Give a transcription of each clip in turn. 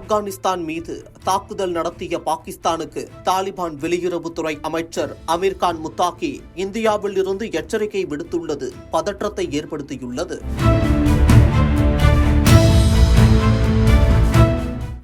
ஆப்கானிஸ்தான் மீது தாக்குதல் நடத்திய பாகிஸ்தானுக்கு தாலிபான் வெளியுறவுத்துறை அமைச்சர் அமீர்கான் முத்தாகி இந்தியாவில் இருந்து எச்சரிக்கை விடுத்துள்ளது பதற்றத்தை ஏற்படுத்தியுள்ளது.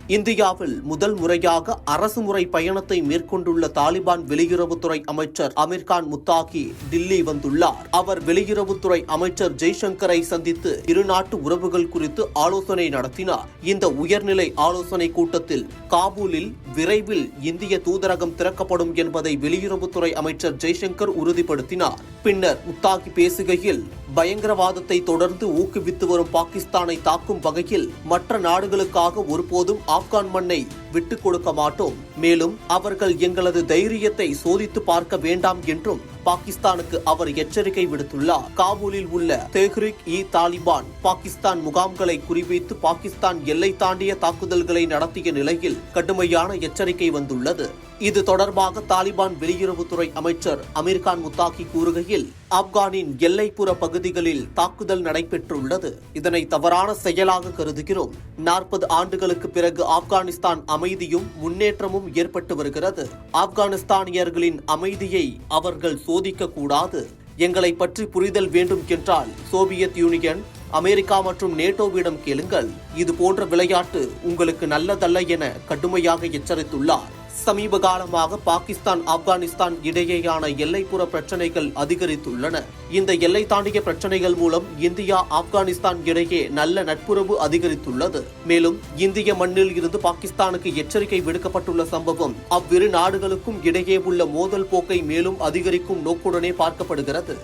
இந்தியாவில் முதல் முறையாக அரசுமுறை பயணத்தை மேற்கொண்டுள்ள தாலிபான் வெளியுறவுத்துறை அமைச்சர் அமீர்கான் முத்தாகி டில்லி வந்துள்ளார். அவர் வெளியுறவுத்துறை அமைச்சர் ஜெய்சங்கரை சந்தித்து இருநாட்டு உறவுகள் குறித்து ஆலோசனை நடத்தினார். இந்த உயர்நிலை ஆலோசனை கூட்டத்தில் காபூலில் விரைவில் இந்திய தூதரகம் திறக்கப்படும் என்பதை வெளியுறவுத்துறை அமைச்சர் ஜெய்சங்கர் உறுதிப்படுத்தினார். பின்னர் முத்தாகி பேசுகையில், பயங்கரவாதத்தை தொடர்ந்து ஊக்குவித்து வரும் பாகிஸ்தானை தாக்கும் வகையில் மற்ற நாடுகளுக்காக ஒருபோதும் ஆப்கான் மண்ணை விட்டுக் கொடுக்க மாட்டோம். மேலும் அவர்கள் எங்களது தைரியத்தை சோதித்து பார்க்க வேண்டாம் என்றும் பாகிஸ்தானுக்கு அவர் எச்சரிக்கை விடுத்துள்ளார். காபூலில் உள்ள தெஹ்ரிக்-இ-தாலிபான் பாகிஸ்தான் முகாம்களை குறிவைத்து பாகிஸ்தான் எல்லை தாண்டிய தாக்குதல்களை நடத்திய நிலையில் கடுமையான எச்சரிக்கை வந்துள்ளது. இது தொடர்பாக தாலிபான் வெளியுறவுத்துறை அமைச்சர் அமீர்கான் முத்தாகி கூறுகையில், ஆப்கானின் எல்லைப்புற பகுதிகளில் தாக்குதல் நடைபெற்றுள்ளது. இதனை தவறான செயலாக கருதுகிறோம். 40 ஆண்டுகளுக்கு பிறகு ஆப்கானிஸ்தான் அமைதியும் முன்னேற்றமும் ஏற்பட்டு வருகிறது. ஆப்கானிஸ்தானியர்களின் அமைதியை அவர்கள் சோதிக்க கூடாது. எங்களை பற்றி புரிதல் வேண்டும் என்றால் சோவியத் யூனியன், அமெரிக்கா மற்றும் நேட்டோவிடம் கேளுங்கள். இது போன்ற விளையாட்டு உங்களுக்கு நல்லதல்ல என கடுமையாக எச்சரித்துள்ளார். சமீப காலமாக பாகிஸ்தான் ஆப்கானிஸ்தான் இடையேயான எல்லைப்புற பிரச்சனைகள் அதிகரித்துள்ளன. இந்த எல்லை தாண்டிய பிரச்சனைகள் மூலம் இந்தியா ஆப்கானிஸ்தான் இடையே நல்ல நட்புறவு அதிகரித்துள்ளது. மேலும் இந்திய மண்ணில் இருந்து பாகிஸ்தானுக்கு எச்சரிக்கை விடுக்கப்பட்டுள்ள சம்பவம் அவ்விரு நாடுகளுக்கும் இடையே உள்ள மோதல் போக்கை மேலும் அதிகரிக்கும் நோக்குடனே பார்க்கப்படுகிறது.